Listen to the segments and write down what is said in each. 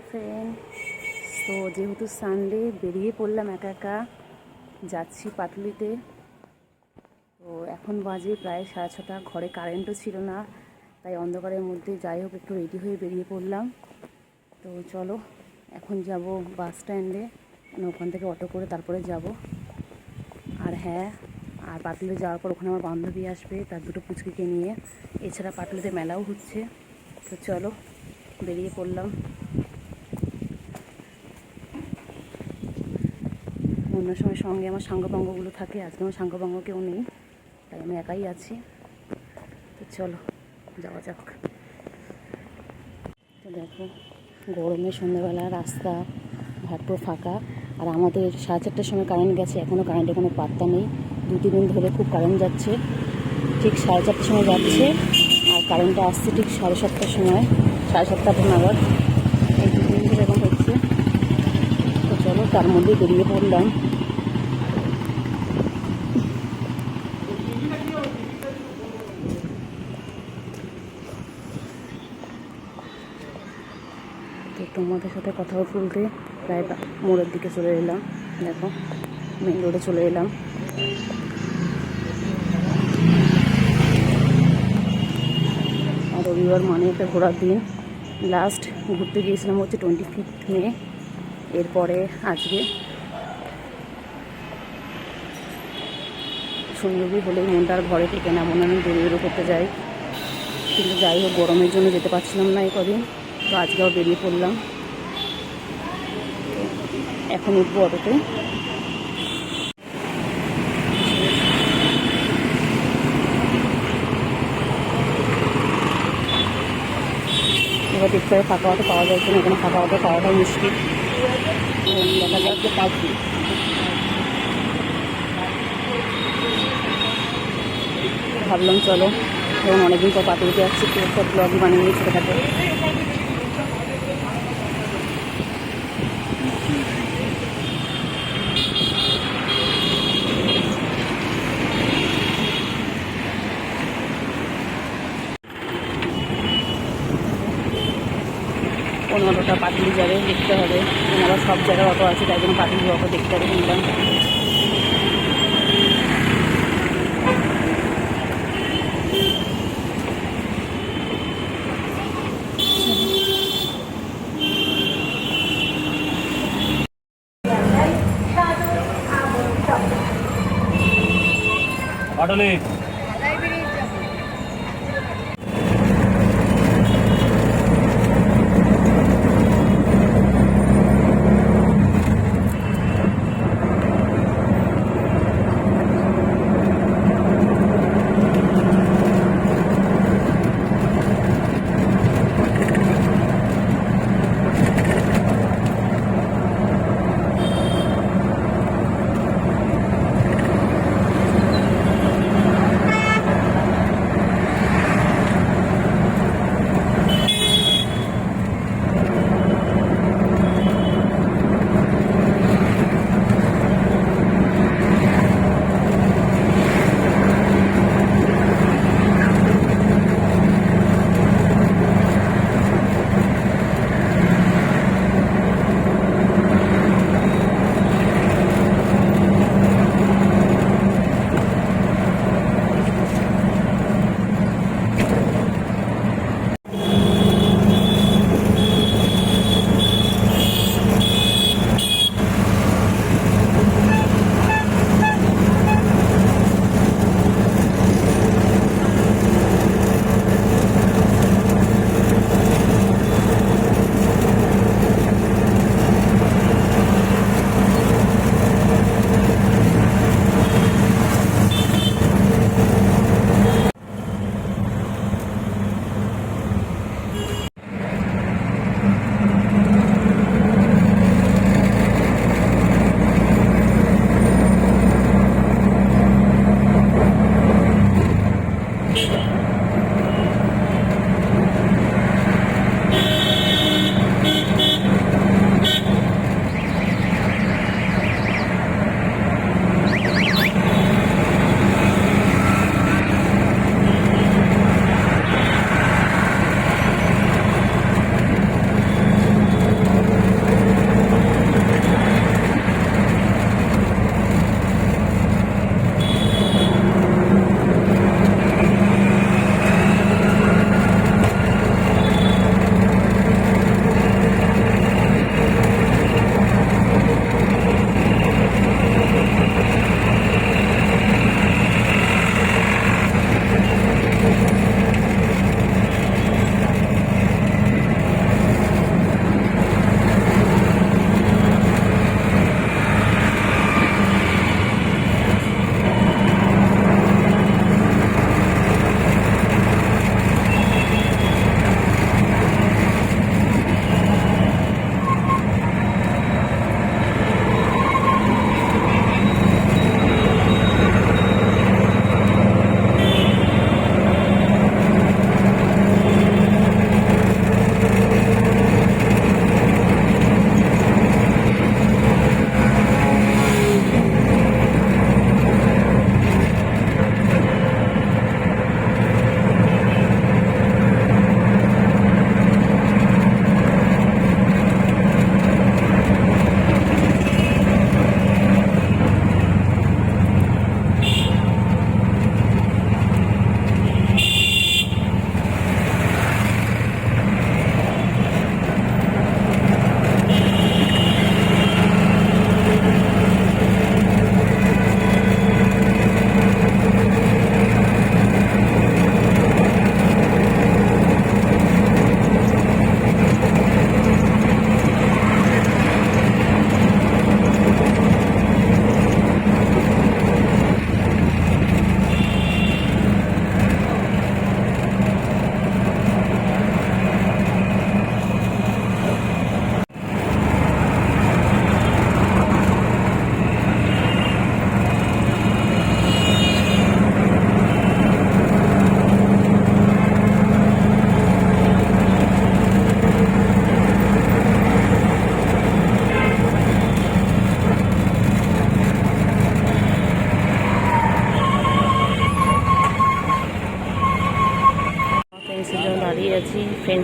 Friend, তো যেহেতু Sunday বেরিয়ে পড়লাম একা একা, যাচ্ছি পাটুলিতে। তো এখন বাজে প্রায় 6:30। ঘরে কারেন্টও ছিল না, তাই অন্ধকারের মধ্যে যাই হোক একটু রেডি হয়ে বেরিয়ে পড়লাম। তো চলো এখন যাব বাস স্ট্যান্ডে, ওখান থেকে অটো করে তারপরে যাব। আর হ্যাঁ, আর পাটুলিতে যাওয়ার পর ওখানে আমার বান্ধবী আসবে তার দুটো পুচকিকে নিয়ে। এছাড়া পাটুলিতে মেলাও হচ্ছে। তো চলো বেরিয়ে পড়লাম। অন্য সময় সঙ্গে আমার সাঙ্গপাঙ্গগুলো থাকে, আজকে আমার সাঙ্গপাঙ্গ কেউ নেই, তাই আমি একাই আছি। তো চলো যাওয়া যাক। তো দেখো, গরমে সন্ধ্যাবেলা রাস্তা ঘাটপুর ফাঁকা, আর আমাদের 4:30টার সময় কারেন্ট গেছে, এখনও কারেন্টের কোনো পাত্তা নেই। 2-3 দিন ধরে খুব কারেন্ট যাচ্ছে। ঠিক 4:30টার সময় যাচ্ছে আর কারেন্টটা আসছে ঠিক 7:30টার সময়, 7:30 নাগাদ। এই 2 দিন ধরে এরকম হচ্ছে। তো চলো তার মধ্যে বেরিয়ে পড়লাম। তো তোমাদের সাথে কথা বলতে প্রায় মোড়ের দিকে চলে এলাম। দেখো মেন রোডে চলে এলাম। আর রবিবার মানে একটা ঘোরার দিন। লাস্ট ঘুরতে গিয়েছিলাম হচ্ছে 25 মে, এরপরে আজকে। শনি হলেই মনটা আর ঘরে থেকে না, মনে আমি বেরিয়ে করতে যাই, কিন্তু যাই হোক গরমের জন্য যেতে পারছিলাম না এই কদিন। তো আজকেও বেরিয়ে পড়লাম। এখন উঠবো অটোতে। এবার দেখতে হবে ফাঁকা অটো পাওয়া যায় কিনা, এখানে ফাঁকা অটো পাওয়াটাই মুশকিল। দেখা যাক যে পাচ্ছি। ভাবলাম চলো, এখন অনেকদিন পর পাটুলিতে যাচ্ছি, একটু একটা ব্লগই বানিয়ে নিয়ে ছোটোখাটো। কোন অটোটা পাটুলি যাবে দেখতে হবে, আবার সব জায়গার অটো আছে, তাই জন্য পাটুলি অটো দেখতে হবে নিলাম। পাটুলি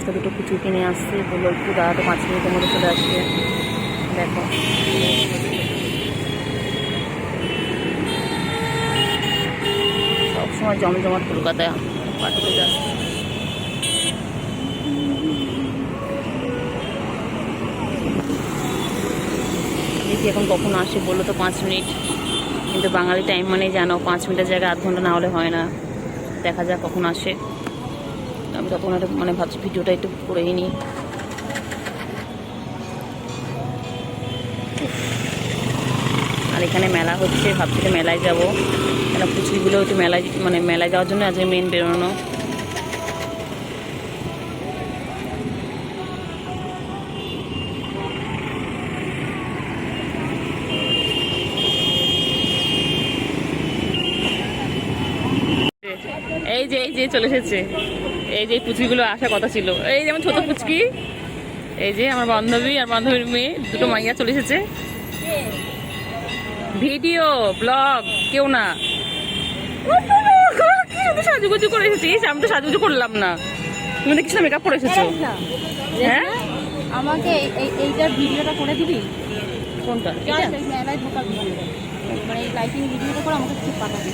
বাচ্চা দুটো কুচু কিনে আসছে, বললো একটু দাঁড়াতে 5 মিনিটের মধ্যে চলে আসবে। দেখো সবসময় জমজমাট কলকাতায় পাটুলিতে আসছে। দেখি এখন কখন আসে, বললো তো 5 মিনিট, কিন্তু বাঙালি টাইম মানে জানো 5 মিনিটের জায়গায় আধ ঘন্টা না হলে হয় না। দেখা যাক কখন আসে। আমি তখন একটা মানে ভাবছি ভিডিওটা একটু করেই নিই। আর এখানে মেলা হচ্ছে, ভাবছি যে মেলায় যাবো, কেন পুচকিগুলো একটু মেলায় মানে মেলায় যাওয়ার জন্য আজকে মেন বেরোনো। এই যে চলে এসেছে, এই যে পুচকিগুলো আসার কথা ছিল, এই যেমন ছোট পুচকি, এই যে আমার বান্ধবী আর বান্ধবীর মেয়ে দুটো মাইয়া চলে এসেছে। ভিডিও ব্লগ কেউ না, সাজুগুজু করে এসেছিস, আমি তো সাজুগুজু করলাম না, তুমি দেখছিস না মেকআপ করে এসেছো। হ্যাঁ আমাকে এইটার ভিডিওটা করে দিবি। কোনটা? মেলায় ঢোকার ভিডিও, মানে এই লাইটিং ভিডিওটা করে আমাকে ঠিক পাঠাবি।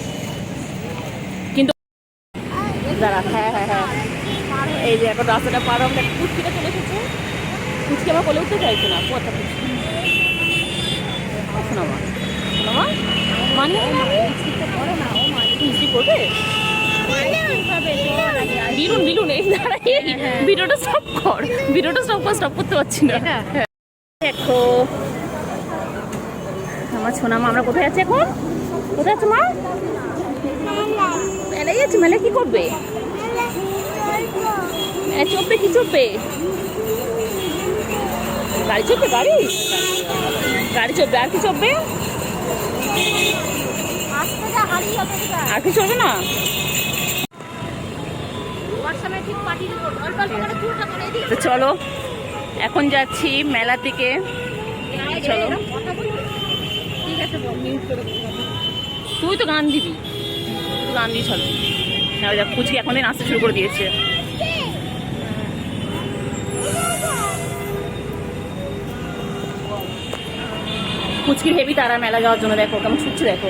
কিন্তু দাঁড়া, হ্যাঁ হ্যাঁ হ্যাঁ, এই যে এখন রাস্তাটা পার হবে, পুচকিটা চলে এসেছে। পুচকি আমার কোলে উঠতে চাইছে না, কথা পুচকি শোনামা শোনামা মানে করে না ও মিষ্টি করবে বিলুন বিলুন, এই দাঁড়া, এই ভিডিওটা স্টপ কর, ভিডিওটা স্টপ করতে পারছি না। দেখো আমার সোনামা, আমরা কোথায় আছি এখন? কোথায় আছো মা? মেলায় যাচ্ছি। মেলায় কি করবে? চড়বে, কি চড়বে? গাড়ি চড়বে, গাড়ি গাড়ি চড়বে। আর কি চড়বে? আর কি চড়বে না? তো চলো এখন যাচ্ছি মেলা থেকে, চলো। তুই তো গান দিবি, গান দিয়ে চলো। হ্যাঁ দেখ পুচকি এখন দিন আসতে শুরু করে দিয়েছে। পুচকির হেভি তারা মেলা যাওয়ার জন্য, দেখো কেমন ছুটছে, দেখো।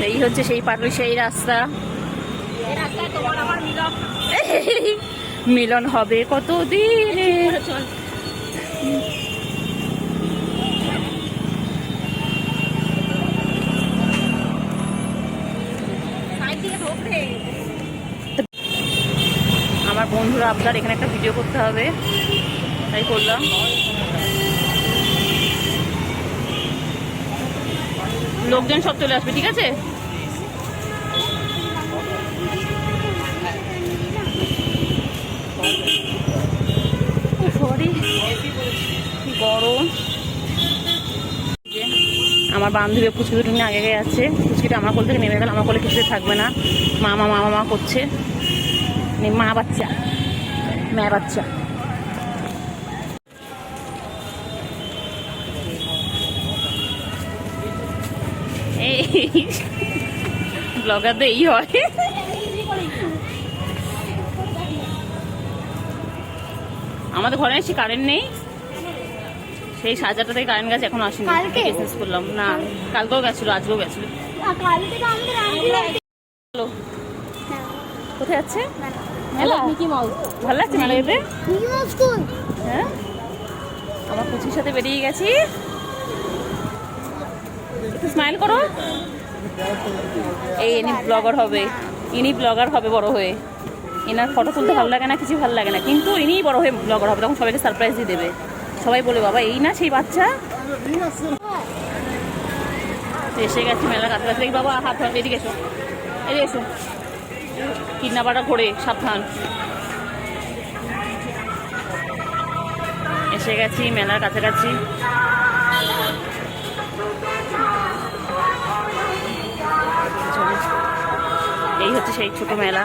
এই হচ্ছে সেই পাটুলি, সেই রাস্তা। মিলন হবে কতদিন। আমার বন্ধুরা আবদার এখানে একটা ভিডিও করতে হবে, তাই করলাম। লোকজন সব চলে আসবে, ঠিক আছে? গরম। আমার বান্ধবী পুচকি দুটো নিয়ে আগে আছে, পুচকিটা আমার কোল থেকে নেমে গেল, আমার কোলে কিছুতে থাকবে না, মামা মামা মা করছে। মা বাচ্চা, মেয়ে বাচ্চা। এই ব্লগারদের এই হয়। আমাদের ঘরে এসে কারেন্ট নেই, সেই 7:30 থেকে কারেন্ট গেছে, এখন আসেনি। বিজনেস করলাম না, কালকেও গেছিল, আজকেও গেছিল। কোথায় যাচ্ছে মেলা? Mickey mouse. ভালো লাগছে মেলা যেতে? হ্যাঁ আমার পুচির সাথে বেরিয়ে গেছি। একটু স্মাইল করো। এই ইনি ব্লগার হবে, ইনি ব্লগার হবে বড় হয়ে। এনার ফটো তুলতে ভালো লাগে না, কিছু ভালো লাগে না, কিন্তু ইনিই বড় হয়ে ব্লগার হবে, তখন সবাইকে সারপ্রাইজ দিয়ে দেবে। সবাই বলে বাবা এই না সেই বাচ্চা। এসে গেছি মেলার কাছাকাছি। বাবা হাত হাত, এদিকে এসো, এদিকে এসো। কিডন্যাপারটা ঘোরে, সাবধান। এসে গেছি মেলার কাছাকাছি। এই হচ্ছে সেই ছোট মেলা।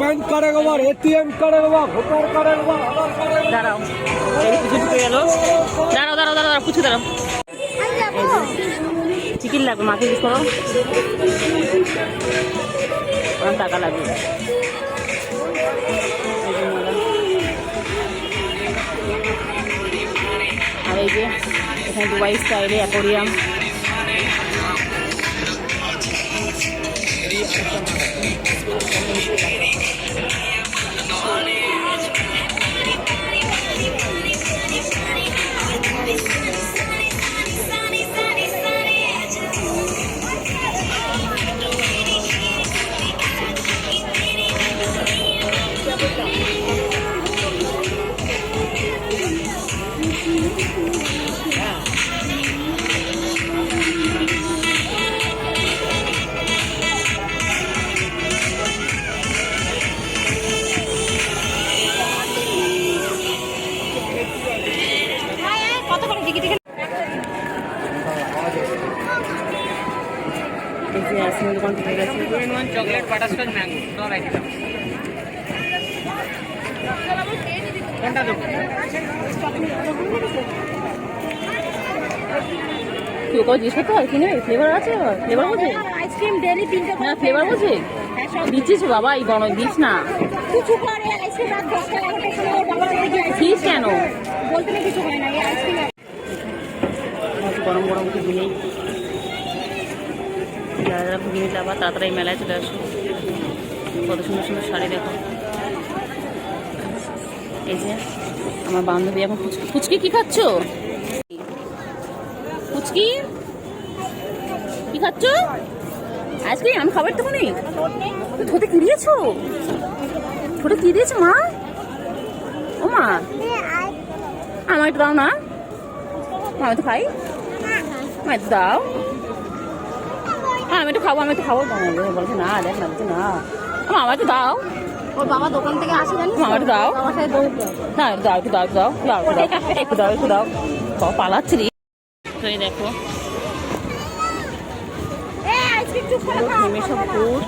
প্যান কার্ডের ওভার, এটিএম কার্ডের ওভার, ভোটার কার্ডের ওভার, আধার কার্ডের ওভার। দাঁড়াও, এই পুজো ঢুকে গেল। দাঁড়াও দাঁড়াও দাঁড়াও, পুচু দাঁড়াও। চিকেন লাগবে, মাকে জিজ্ঞেস করো। আমার টাকা লাগবে। আর এই যে এখানে দুবাই স্টাইলে অ্যাকোরিয়াম। কত করে টিকিট? এই যে আইসক্রিম দোকান থেকে গেছে। চকলেট বাটারস্কচ ম্যাঙ্গো সব একই দাম। কোনটা দেবো? কেউ করে জিজ্ঞেস করতে হয় কিনে ফ্লেভার আছে, ফ্লেভার বোঝে আইসক্রিম ডেলি 3টা না, ফ্লেভার বোঝে দিচ্ছিস বাবা, এই গরম দিস না। কিছু করে আইসক্রিম রাত 10টা 11টার সময় বাবা থেকে দিস কেন? বলতে না কিছু হয় না, এই আইসক্রিম গরম গরম কিছু নেই। যারা যারা ঘুগিয়ে যাবা তাড়াতাড়ি এই মেলায় চলে আসো। কত সুন্দর সুন্দর শাড়ি দেখো। এই যে আমার বান্ধবী এখন ফুচকি কি খাচ্ছ? ফুচকি কি খাচ্ছ? আইসক্রিম? আমি খাবার তো নেই। ঠোঁটে কি দিয়েছো? ঠোঁটে কি দিয়েছো মা? ও মা, আমার একটু দাও না, আমি তো খাই। আমার একটু দাও। হ্যাঁ আমি একটু খাবো, আমি একটু খাবো। বলছে না, দেখ না, বলছে না, আমার একটু দাও। ওর বাবা দোকান থেকে আসে জানিস? আমার একটু দাও না, একটু দাও, একটু দাও, একটু দাও, দাও, একটু দাও, একটু দাও, একটু দাও। বাবা পালাচ্ছে রে। তো এই দেখো নেমে সব ভোর,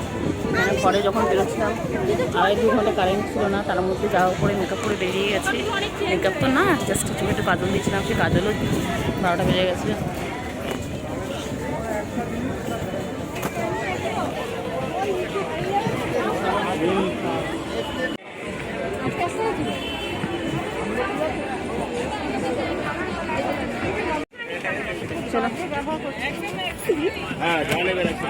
মানে ঘরে যখন বেরোচ্ছিলাম 2.5 ঘন্টা কারেন্ট ছিল না, তার মধ্যে যাওয়া করে মেকআপ করে বেরিয়ে গেছে। মেকআপ তো না, জাস্ট চোখে একটু কাজল দিয়েছিলাম, সে কাজলও 12টা বেজে গেছে। চলো হ্যাঁ জানে বেড়াচ্ছে।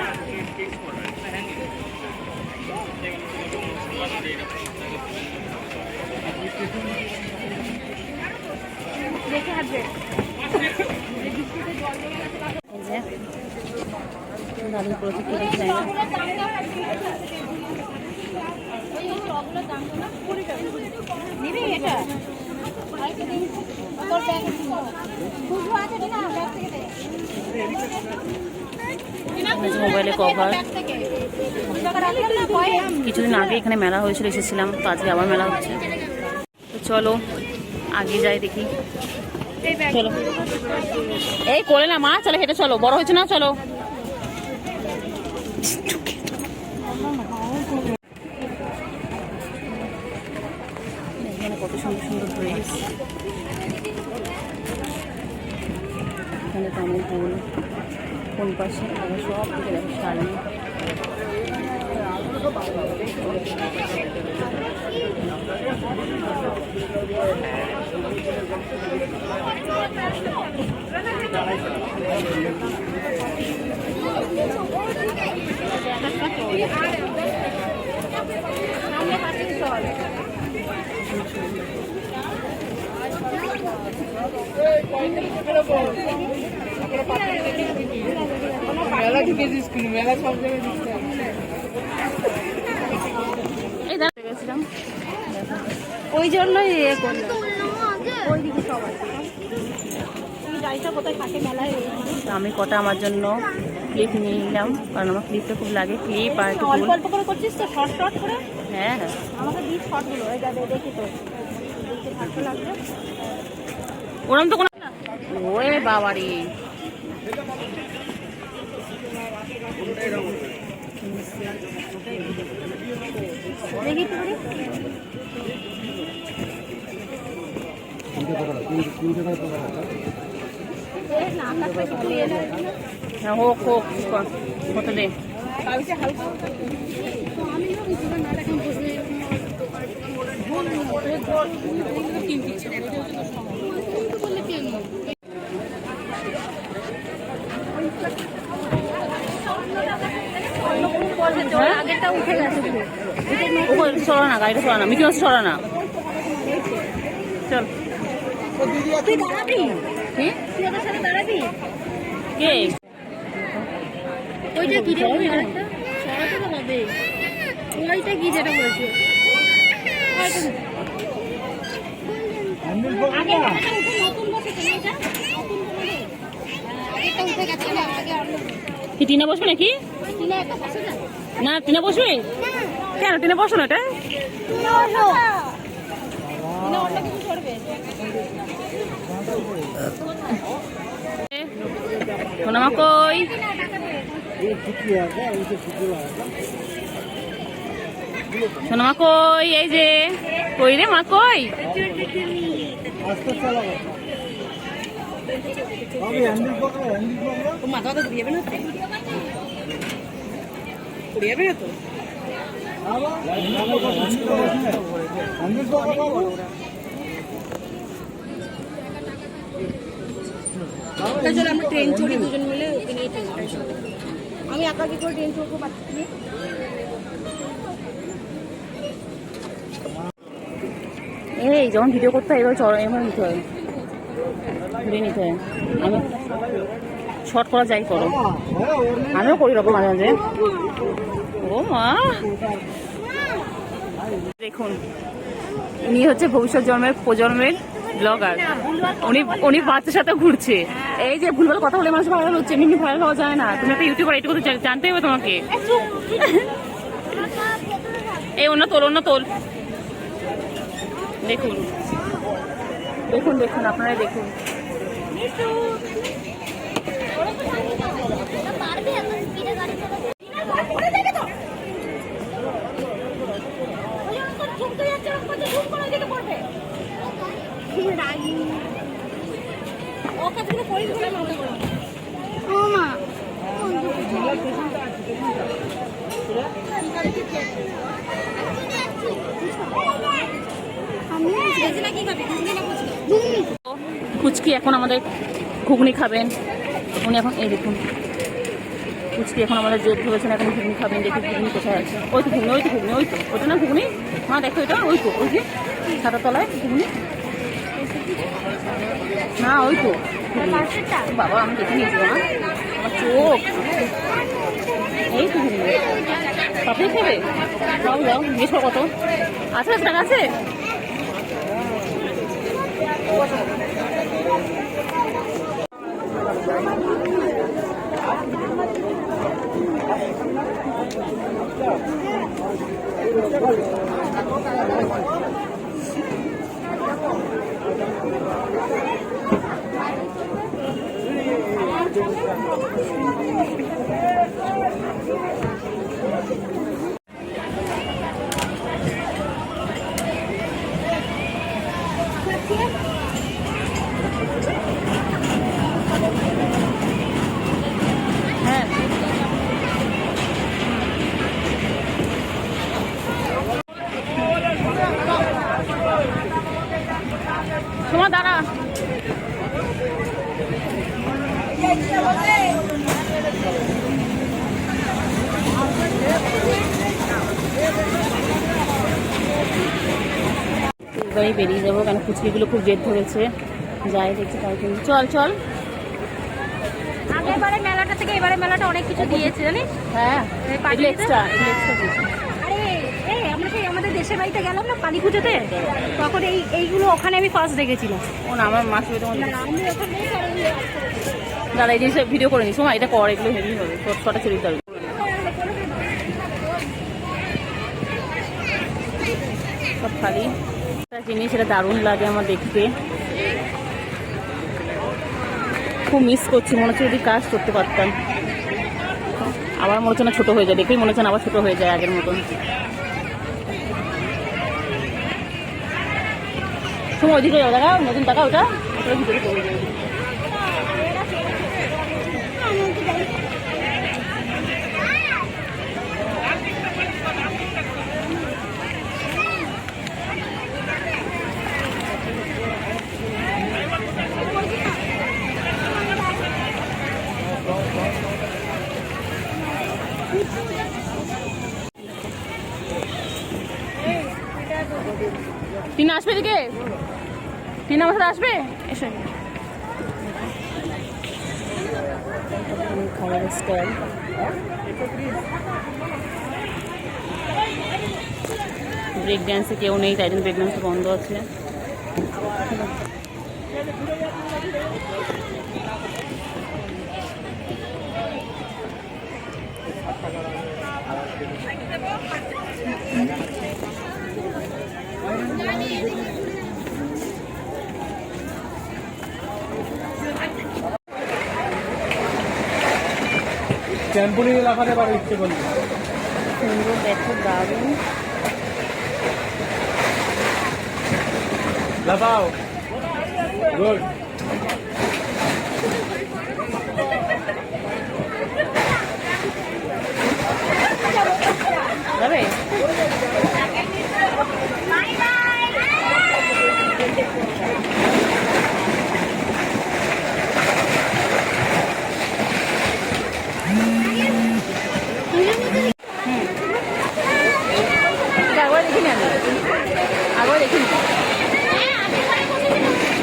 এই যে দাদু প্রচুর কিছু চাই না। নিবি এটা? তোর ব্যাগ খুচরো আছে কিনা? ব্যাগ থেকে দে। মোবাইলে কভার। ব্যাগ থেকে 2 টাকা রাখলাম না, ভয়। কিছুদিন আগে এখানে মেলা হয়েছিল, এসেছিলাম, তো আজকে আবার মেলা হচ্ছে। তো চলো আগে যাই দেখি। চলো এই কোলে না মা, চলো হেঁটে চলো, বড় হয়েছে না, চলো। এখানে কত সুন্দর সুন্দর ড্রেস, এখানে তামিল ফুল, কোন পাশে সব দিকে দেখো শাড়ি। মেলা ঢুকেছিস কিন্তু, মেলা সব জায়গায় ঢুকতে হবে। এই দাঁড়িয়ে গেছিলাম, ওই জন্যই এ করলাম। ওইদিকে সব আছে। তুমি জানিস না কোথায় থাকে মেলায়? তো আমি কটা আমার জন্য ক্লিপ নিয়ে নিলাম, কারণ আমার ক্লিপটা খুব লাগে, ক্লিপ আর একটু অল্প ফুল। অল্প করে করছিস তো, শর্ট শর্ট করে। হ্যাঁ হ্যাঁ, আমাকে দিস শর্টগুলো, এই যাবে দেখি তো। দেখতে ভালো লাগবে। ওরম তো কোনো ওরে বাবারি। দেখি একটু করে। হ্যাঁ, হোক হোক কত দে। আগেরটা উঠে গেছে। চলো না, গাড়িটা চলো না, মিকি মাছ চলো না, চল। তুই দাঁড়াবি? কি তুই ওদের সাথে দাঁড়াবি? কে? ওইটা কি রে? ওই আরেকটা সরাতে তো হবে। ওইটা কি যেটা বলছো? আগে একটা উঠে নতুন বসেছে না এটা? নতুন বলে। আগেরটা উঠে গেছে না, আগে অন্য। কি টিনা বসবে নাকি? টিনা একটা বসে না? না, টিনা বসবে কেন? টিনা বসো না, এটা টিনা অন্য কিছু করবে। সোনামা কই? সোনামা কই? এই যে কই রে মা, কই? মাথা তো ঘুরিয়ে না, ঘুরিয়ে যাবে না তো। চলো আমরা ট্রেন চড়ি দুজন মিলে, ওকে নিয়ে ট্রেন চড়ি। আমি একা কি করে ট্রেন চড়বো পাচ্ছি না। এই যখন ভিডিও করতে হয় এবার চড় এবার নিতে হয়, ঘুরিয়ে নিতে হয়। আমি শর্ট করা যাই করো, আমিও করি রকম মাঝে মাঝে। ও মা, দেখুন উনি হচ্ছে ভবিষ্যৎ প্রজন্মের ব্লগার। উনি বাচ্চার সাথে ঘুরছে। এই যে ভুলভাল কথা বলে মানুষ ভাইরাল হচ্ছে, এমনি ভাইরাল হওয়া যায় না। তুমি একটা ইউটিউবার, এটুকু তো জানতে হবে তোমাকে। এই অন্য তোল দেখুন দেখুন দেখুন, আপনারা দেখুন। কুচকি এখন আমাদের ঘুগনি খাবেন। উনি এখন এই দেখুন, কুচকি এখন আমাদের জোর ধরেছেন, এখন ঘুগনি খাবেন। দেখি ঘুগনি কোথায় আছে। ওই তো ঘুগনি, ওই তো ঘুগনি, ওই তো ওটা না ঘুগনি। মা দেখো এটা, ওই তো ওই যে ছাতার তলায় ঘুগনি। না ওই তো বাবা, আমি দেখে নিয়েছি মা, আমার চোখ। এই তো ঘুগনি, পাপড়ি খাবে? যাও যাও, জিজ্ঞেস কত আছে, টাকা আছে? হ্যাঁ, তোমার দাঁড়া। এবারে বেরিয়ে যাবো, কেন ফুচকিগুলো খুব জেদ ধরেছে। যাই দেখছি তাই কিন্তু। চল চল। আগেরবারে মেলাটা থেকে এবারে মেলাটা অনেক কিছু দিয়েছে জানিস। হ্যাঁ, এগুলো এক্সট্রা দিয়েছে। আরে এই আমরা সেই আমাদের দেশের বাড়িতে গেলাম না কালী পুজোতে, তখন এইগুলো ওখানে আমি ফার্স্ট দেখেছিলাম। ও না, আমার মাছ তোমার আমি ওখানে দাদা এই জিনিসটা ভিডিও করে নিস। সময় এটা কর, এগুলো হেভি হবে, ছটা চলে দিতে হবে। সব খালি একটা জিনিস, এটা দারুণ লাগে আমার দেখতে, খুব মিস করছি। মনে হচ্ছে যদি কাজ করতে পারতাম। আবার মনে হচ্ছে না ছোটো হয়ে যায়, দেখেই মনে হচ্ছে না আবার ছোটো হয়ে যায় আগের মতন। সময় ওইদিকে যাও, দেখা নতুন টাকা ওটা ওটার ভিতরে চলে যাবে। টিনা আসবে এদিকে, টিনা আমার সাথে আসবে, এসো। খাবারের স্টল, ব্রেক ড্যান্সে কেউ নেই, তাই জন্য ব্রেক ড্যান্সে বন্ধ আছে। ট্যাম্পুলিন এলাকাতে বাড়ি ইচ্ছে করলি সুন্দর দেখো, দারুণ। লাফাও, গুড। যাবে একবার দেখিনি, আমি একবার দেখিনি,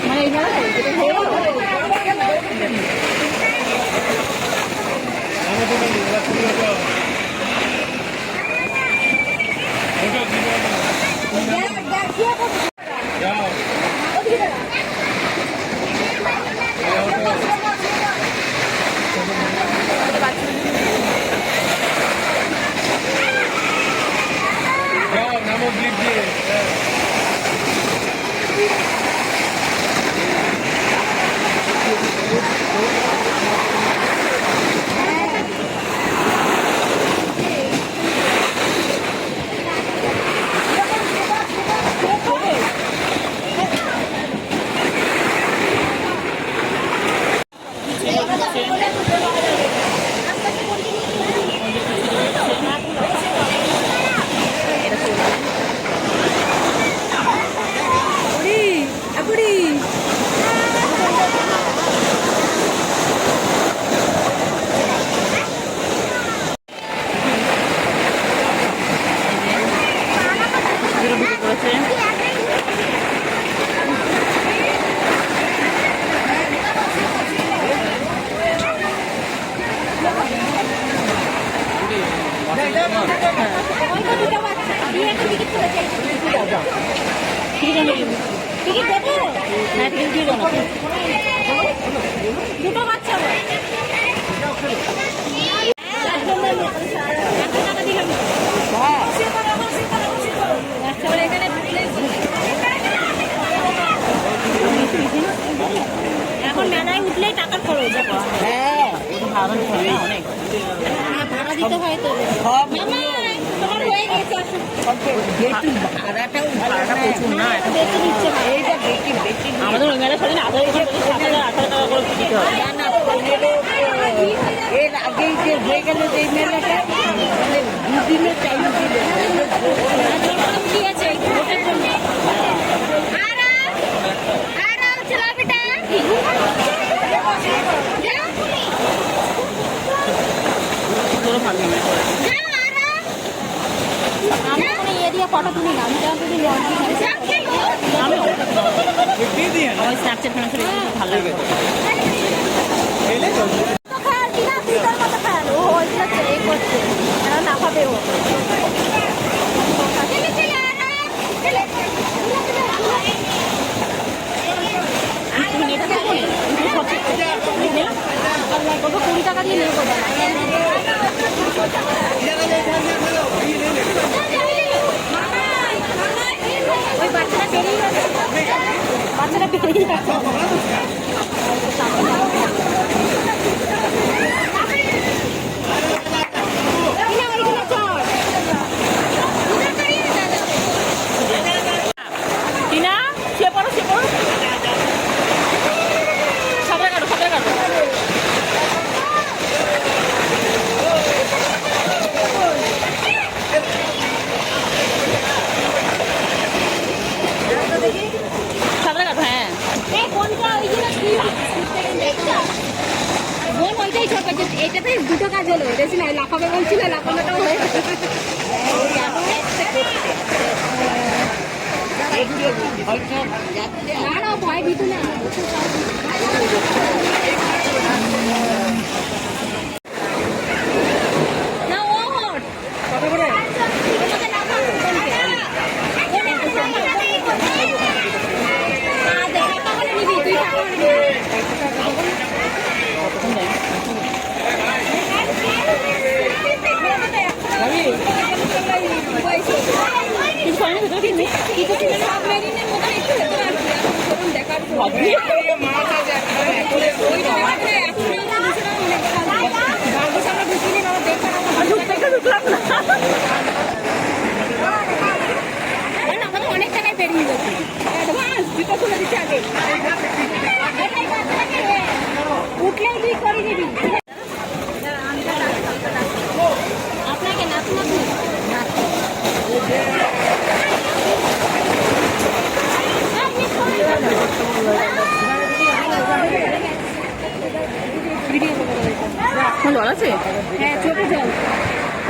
মানে এই মেলা যেটা হয়ে গেল। নামো ক্লিপ দিয়ে দুটো বাচ্চা এখন মেলায় উঠলেই টাকার খরচ। হ্যাঁ ভাড়া অনেক, ভাড়া দিতে হয় তো। তোমার হয়ে গেছে, ভাড়াটা প্রচুর না। বেশি নিচ্ছে না। আমাদের ওই মেলার সাথে 18,000 টাকা করে দিতে হবে। এর আগেই যে হয়ে গেল যে মেলাটা, মানে দুদিনের টাইম দিয়েছে ভোটের জন্য। আমি কোনো ইয়ে দিয়ে ফটো তুলি না, আমি যদি আমি স্ন্যাপচ্যাট ফ্যান্সের ভালো লাগে। $20 দিয়ে নিয়ে করবে ওই বাচ্চারা বেরিয়ে যাচ্ছে, বাচ্চারা বেরিয়ে যাচ্ছে। এইটাতে দুটো কাজ হলো, বেশি নয়, লাফাবে বলছিল, লাফানোটাও হয়ে গেছে। না না, ভয় দিত না। না, ও ওঠ। কত করে? ওটাতে লাফাও, কোনকে? টাকা হলে নিবি, তুই টাকা হলে নিবি। অনেক টাকায় বেরিয়ে গেছে, অ্যাডভান্স দুটো তুলে দিচ্ছে আগে, উঠলেই তুই করে দিবি। আপনাকে নাচু নাচু জল আছে? হ্যাঁ, ছোট জল,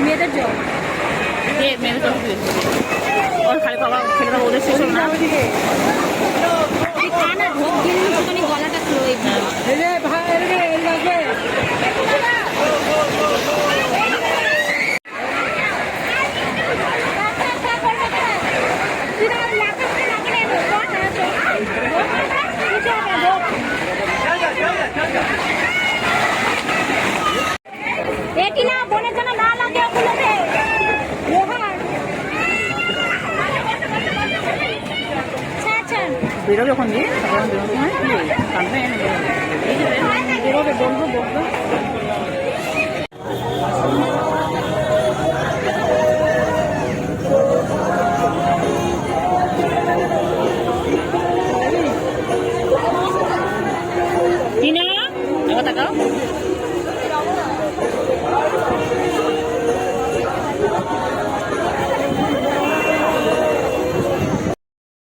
মেয়েদের জল। মেরে জল ওর খালি বাবা খেলে দেবো, ওদের শেষ হল না। তুই খা না, ঢোক গেলে ওখানে গলাটা ছিল। এই যে ভাই, এই যে এই লাগবে। এটি না, বোনের জন্য না লাগে ওগুলোতে লোহার। আচ্ছা বেরোবে ওখান দিয়ে, তখন বেরোবে সময় কি কাঁদবে, বেরোবে, বলবো বলবো। টিনা, এবার তাকাও।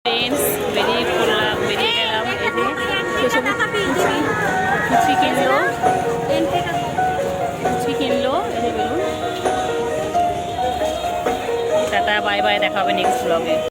ফ্রেন্ডস, বেরিয়ে গেলাম। এই যে সেসব কুচি কিনলো, এই যে বেলুন। টাটা, বাই বাই, দেখা হবে নেক্সট ব্লগে।